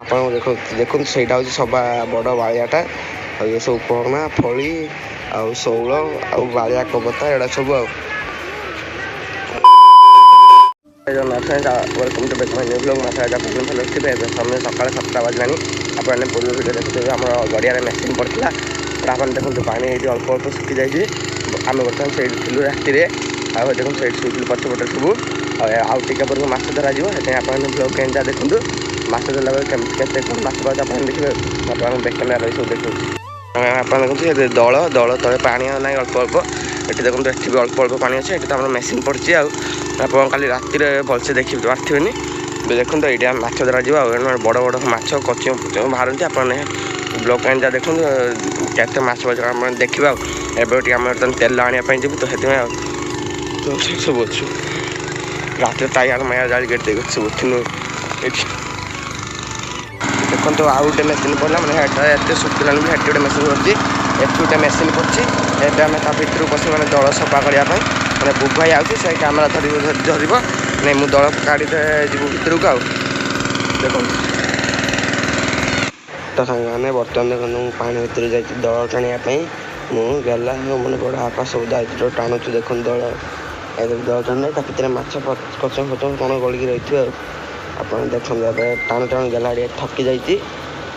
ଦେଖନ୍ତୁ ସେଇଟା ହେଉଛି ସବା ବଡ଼ ବାଳିଆଟା। ଆଉ ଇଏ ସବୁ ପହଣା ଫଳି ଆଉ ଶେଉଳ ଆଉ ବାଳିଆ କବତା ଏଗୁଡ଼ା ସବୁ ଆଉ ମାଛ welcome to back my new blog. ମାଛ ଭଲ ଥିବେ। ଏବେ ସମୟ ସକାଳ 7ଟା ବାଜିଲାଣି। ଆପଣମାନେ ପୂର୍ବ ଭିଡ଼ିଓ ଦେଖୁଥିବେ ଆମର ଗଡ଼ିଆରେ ମେସିନ୍ ପଡ଼ିଥିଲା। ଆପଣ ଦେଖନ୍ତୁ ପାଣି ଏଇଠି ଅଳ୍ପ ଅଳ୍ପ ଶୁଖିଯାଇଛି। ଆମେ ବର୍ତ୍ତମାନ ସେଇଠି ଥିଲୁ ରାତିରେ। ଆଉ ଦେଖନ୍ତୁ ସେଇଠି ଶୋଇଥିଲୁ ପଛପଟେ ସବୁ। ଆଉ ଟିକେ ପରେ ମାଛ ଧରାଯିବ। ସେଥିପାଇଁ ଆପଣମାନେ ବ୍ଲଗ୍ କେମିତି ଦେଖନ୍ତୁ। ମାଛ ଧରିଲା ବେଳେ କେତେ କ'ଣ ମାଛ ପାଉଛି ଆପଣ ଦେଖିବେ। ଆପଣଙ୍କ ବେକ୍ କ୍ୟାମେରା ରହି ସବୁ ଦେଖୁଛି। ଆପଣ ଦେଖନ୍ତୁ ସେ ଦଳ ତଳେ ପାଣି ଆଉ ନାହିଁ ଅଳ୍ପ ଅଳ୍ପ। ଏଠି ଦେଖନ୍ତୁ ଏଠି ବି ଅଳ୍ପ ଅଳ୍ପ ପାଣି ଅଛି। ଏଠି ତ ଆମର ମେସିନ୍ ପଡ଼ିଛି। ଆଉ ଆପଣ କାଲି ରାତିରେ ଭଲସେ ଦେଖି ପାରୁଥିବେନି। ଦେଖନ୍ତୁ ଏଇଠି ଆମେ ମାଛ ଧରାଯିବ। ଆଉ ବଡ଼ ବଡ଼ ମାଛ କଚିଙ୍ଗ ବାହାରନ୍ତି। ଆପଣ ବ୍ଲଗ୍ କେମିତି ଦେଖନ୍ତୁ କେତେ ମାଛ ପାଉଛି ଆପଣ ଦେଖିବେ। ଆଉ ଏବେ ଟିକେ ଆମେ ବର୍ତ୍ତମାନ ତେଲ ଆଣିବା ପାଇଁ ଯିବୁ ତ ସେଥିପାଇଁ ଆଉ ସବୁ ଅଛୁ। ରାତିରେ ଟାୟାର ମାୟାର ଜାଳି ଗେଟ୍ ଦେଇକି ସବୁ ଥିଲୁ ଏଠି। ଦେଖନ୍ତୁ ଆଉ ଗୋଟେ ମେସିନ୍ ପଡ଼ିଲା ମାନେ ହେଟା ଏତେ ଶୁଖିଲାଣି ବି ହେଠି ଗୋଟେ ମେସିନ୍ ପଡ଼ିଛି। ଏଠି ଗୋଟେ ମେସିନ୍ ପଡ଼ିଛି। ଏବେ ଆମେ ତା ଭିତରକୁ ବସି ମାନେ ଦଳ ସଫା କରିବା ପାଇଁ ମାନେ ବୁଭାଇ ଆଉଛି ସେ କ୍ୟାମେରା ଧରିବ। ନାଇଁ ମୁଁ ଦଳ କାଢ଼ିତେ ଯିବୁ ଭିତରକୁ। ଆଉ ଦେଖନ୍ତୁ ତ ସାଙ୍ଗମାନେ ବର୍ତ୍ତମାନ ଦେଖନ୍ତୁ ମୁଁ ପାଣି ଭିତରେ ଯାଇଛି ଦଳ ଟାଣିବା ପାଇଁ। ମୁଁ ଗେଲା ମାନେ ବଡ଼ ଆକାଶ ସବୁ ଦାୟିତ୍ୱ ଟାଣୁଛୁ। ଦେଖନ୍ତୁ ଦଳ ଦଳ ଟାଣିଲେ ତା ଭିତରେ ମାଛ କଚଙ୍ଗ କ'ଣ ଗଳିକି ରହିଥିବେ। ଆଉ ଆପଣ ଦେଖନ୍ତୁ ଏବେ ଟାଣୁ ଗେଲା ଟିକେ ଥକି ଯାଇଛି।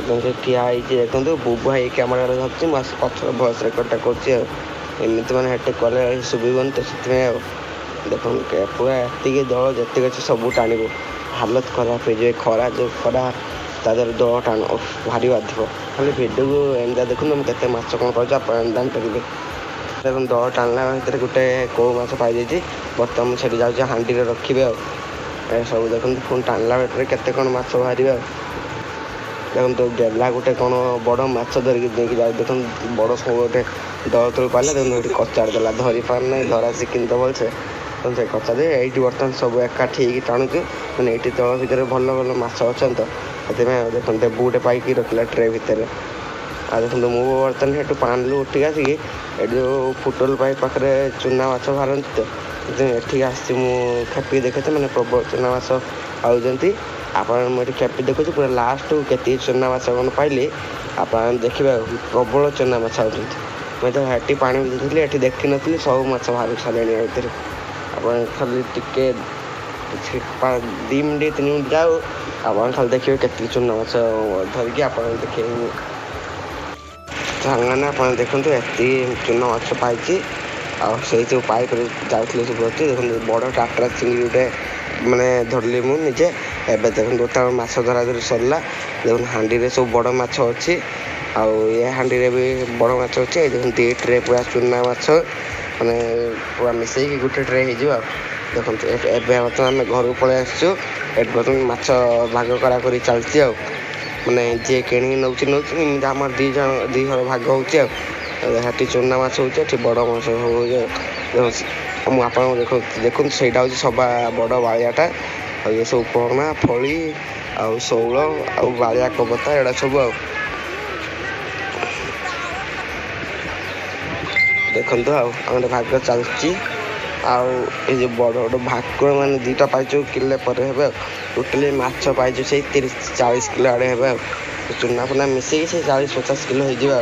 ଏବଂ ସେ ଠିଆ ହେଇଛି ଦେଖନ୍ତୁ ବୁଭାଇ କ୍ୟାମେରାରେ ଧରିଛି। ମୁଁ ଆସି ପଛର ଭଏସ୍ ରେକର୍ଡ଼ଟା କରୁଛି। ଆଉ ଏମିତି ମାନେ ହେଠି କଲେ ଶୁଭିବନି ତ ସେଥିପାଇଁ। ଆଉ ଦେଖନ୍ତୁ ପୁରା ଏତିକି ଦଳ ଯେତିକି ଅଛି ସବୁ ଟାଣିବୁ। ହାଲତ ଖରାପ ହେଇଯିବ। ଖରା ଯେଉଁ ଖରା ତା ଦେହରେ ଦଳ ଟାଣ ଭାରି ବାଧିବ। ଖାଲି ଭିଡ଼ିଓକୁ ଏମିତି ଦେଖନ୍ତୁ ମୁଁ କେତେ ମାଛ କ'ଣ ପାଉଛି ଆପଣ ଜାଣିପାରିବେ। ଦେଖନ୍ତୁ ଦଳ ଟାଣିଲା ଭିତରେ ଗୋଟେ କଉ ମାଛ ପାଇଯାଇଛି। ବର୍ତ୍ତମାନ ମୁଁ ସେଠି ଯାଉଛି ହାଣ୍ଡିରେ ରଖିବେ। ଆଉ ଏସବୁ ଦେଖନ୍ତୁ ପୁଣି ଟାଣିଲା ଭିତରେ କେତେ କ'ଣ ମାଛ ବାହାରିବେ। ଆଉ ଦେଖନ୍ତୁ ଗେଲା ଗୋଟେ କ'ଣ ବଡ଼ ମାଛ ଧରିକି ନେଇକି ଯାଉଛି। ଦେଖନ୍ତୁ ବଡ଼ ସବୁ ଗୋଟେ ଦଳ ତଳକୁ ପାଇଲା। ଦେଖନ୍ତୁ ଏଠି କଚାଡ଼ି ଦେଲା ଧରି ପାରୁନାହିଁ ଧରା ଶିଖିନି ତ ଭଲସେ। ତେଣୁ ସେ କଚା ଦେଇ ଏଇଠି ବର୍ତ୍ତମାନ ସବୁ ଏକାଠି ହେଇକି ଟାଣୁଛୁ। ମାନେ ଏଇଠି ଦଳ ଭିତରେ ଭଲ ଭଲ ମାଛ ଅଛନ୍ତି ତ ସେଥିପାଇଁ। ଆଉ ଦେଖନ୍ତୁ ଦେବୁ ଗୋଟେ ପାଇକି ରଖିଲା ଟ୍ରେ ଭିତରେ। ଆଉ ଦେଖନ୍ତୁ ମୁଁ ବର୍ତ୍ତମାନ ସେଠୁ ପାଣିରୁ ଉଠିକି ଆସିକି ଏଠି ଯେଉଁ ଫୁଟଲ ପାଇପ୍ ପାଖରେ ଚୁନା ମାଛ ବାହାରନ୍ତି ତ ସେଥିପାଇଁ ଏଠିକି ଆସିଛି। ମୁଁ ଖେପିକି ଦେଖୁଛି ମାନେ ପ୍ରବଳ ଚୁନା ମାଛ ଆଉଛନ୍ତି। ଆପଣ ମୁଁ ଏଠି ଖେପି ଦେଖୁଛି ପୁରା ଲାଷ୍ଟକୁ କେତିକି ଚୁନା ମାଛ କ'ଣ ପାଇଲି ଆପଣ ଦେଖିବେ। ଆଉ ପ୍ରବଳ ଚୁନା ମାଛ ଆଉଛନ୍ତି। ମୁଁ ତ ହେଠି ପାଣି ଭିତରେ ଏଠି ଦେଖିନଥିଲି ସବୁ ମାଛ ବାହାରି ସାରିଲେଣି ଆ ଭିତରେ। ଆପଣ ଖାଲି ଟିକେ 2 ମିନିଟ୍ 3 ମିନିଟ୍ ଯାଉ ଆପଣ ଖାଲି ଦେଖିବେ କେତିକି ଚୁନା ମାଛ ଧରିକି ଆପଣ ଦେଖେଇବୁ। ସାଙ୍ଗମାନେ ଆପଣ ଦେଖନ୍ତୁ ଏତିକି ଚୁନା ମାଛ ପାଇଛି। ଆଉ ସେଇ ସବୁ ପାଇପରେ ଯାଉଥିଲେ ସବୁ ଅଛି। ଦେଖନ୍ତୁ ବଡ଼ ଟାଟ୍ରା ଚିଙ୍ଗୁଡ଼ି ଗୋଟେ ମାନେ ଧରିଲି ମୁଁ ନିଜେ। ଏବେ ଦେଖନ୍ତୁ ତାର ମାଛ ଧରା ଧରି ସରିଲା। ଦେଖନ୍ତୁ ହାଣ୍ଡିରେ ସବୁ ବଡ଼ ମାଛ ଅଛି। ଆଉ ଏ ହାଣ୍ଡିରେ ବି ବଡ଼ ମାଛ ଅଛି। ଏଇ ଦେଖନ୍ତୁ 2 ଟ୍ରେ ପୁରା ଚୁନା ମାଛ ମାନେ ପୁରା ମିଶେଇକି ଗୋଟେ ଟ୍ରେ ହେଇଯିବ। ଆଉ ଦେଖନ୍ତୁ ଏବେ ବର୍ତ୍ତମାନ ଆମେ ଘରକୁ ପଳେଇ ଆସିଛୁ। ଏଠି ବର୍ତ୍ତମାନ ମାଛ ଭାଗ କରାକରି ଚାଲିଛି। ଆଉ ମାନେ ଯିଏ କିଣିକି ନେଉଛି ଏମିତି ଆମର ଦୁଇ ଘର ଭାଗ ହେଉଛି। ଆଉ ହେଠି ଚୁନା ମାଛ ହେଉଛି ଏଠି ବଡ଼ ମାଛ ସବୁ ହେଉଛି। ମୁଁ ଆପଣଙ୍କୁ ଦେଖନ୍ତୁ ସେଇଟା ହେଉଛି ସବା ବଡ଼ ବାଳିଆଟା। ଆଉ ଇଏ ସବୁ ପହଣା ଫଳି ଆଉ ଶେଉଳ ଆଉ ବାଳିଆ କବତା ଏଗୁଡ଼ା ସବୁ। ଆଉ ଦେଖନ୍ତୁ ଆଉ ଆମର ଭାଗ ଚାଲିଛି। ଆଉ ଏ ଯେଉଁ ବଡ଼ ବଡ଼ ଭାକୁର ମାନେ 2ଟା ପାଇଛୁ କିଲୋ ପରେ ହେବେ। ଆଉ ଟୋଟାଲି ମାଛ ପାଇଛୁ ସେଇ 30-40 କିଲୋ ଆଡ଼େ ହେବେ। ଆଉ ଚୁନା ଫୁନା ମିଶେଇକି ସେଇ 40-50 କିଲୋ ହେଇଯିବ।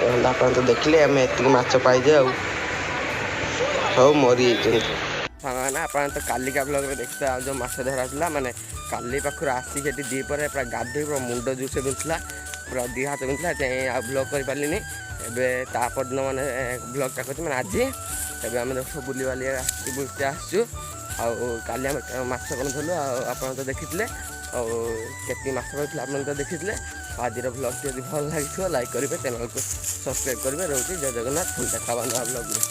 ଆଉ ଆପଣ ତ ଦେଖିଲେ ଆମେ ଏତିକି ମାଛ ପାଇଛେ। ଆଉ ସବୁ ମରିଯାଇଛନ୍ତି ସାଙ୍ଗମାନେ। ଆପଣ ତ କାଲିକା ବ୍ଲଗ୍ରେ ଦେଖିଥିଲେ ଆଉ ଯେଉଁ ମାଛ ଧରା ଥିଲା ମାନେ କାଲି ପାଖରୁ ଆସିକି ଏଠି ଦ୍ୱିପହରେ ପୁରା ଗାଧୋଇ ପୁରା ମୁଣ୍ଡ ଜୋରସେ ବିନ୍ଧୁଥିଲା। ପୁରା 2 ହାତ ବିନ୍ଧୁଥିଲା। ସେଥିପାଇଁ ଆଉ ବ୍ଲଗ୍ କରିପାରିଲିନି। ଏବେ ତାପରଦିନ ମାନେ ବ୍ଲଗ୍ଟା କରିଛି ମାନେ ଆଜି। ଏବେ ଆମେ ସବୁ ବୁଲିବାଲି ଆସିଛୁ। ଆଉ କାଲି ଆମେ ମାଛ କ'ଣ ଧରିଲୁ ଆଉ ଆପଣ ତ ଦେଖିଥିଲେ। ଆଉ କେତିକି ମାଛ ପାଇଥିଲେ ଆପଣ ତ ଦେଖିଥିଲେ। ଆଜିର ବ୍ଲଗ୍ଟି ଯଦି ଭଲ ଲାଗିଥିବ ଲାଇକ୍ କରିବେ, ଚ୍ୟାନେଲ୍କୁ ସବସ୍କ୍ରାଇବ୍ କରିବେ। ରହୁଛି ଜୟ ଜଗନ୍ନାଥ। ପୁଣି ଦେଖା ହେବା ନୂଆ ବ୍ଲଗ୍ରେ।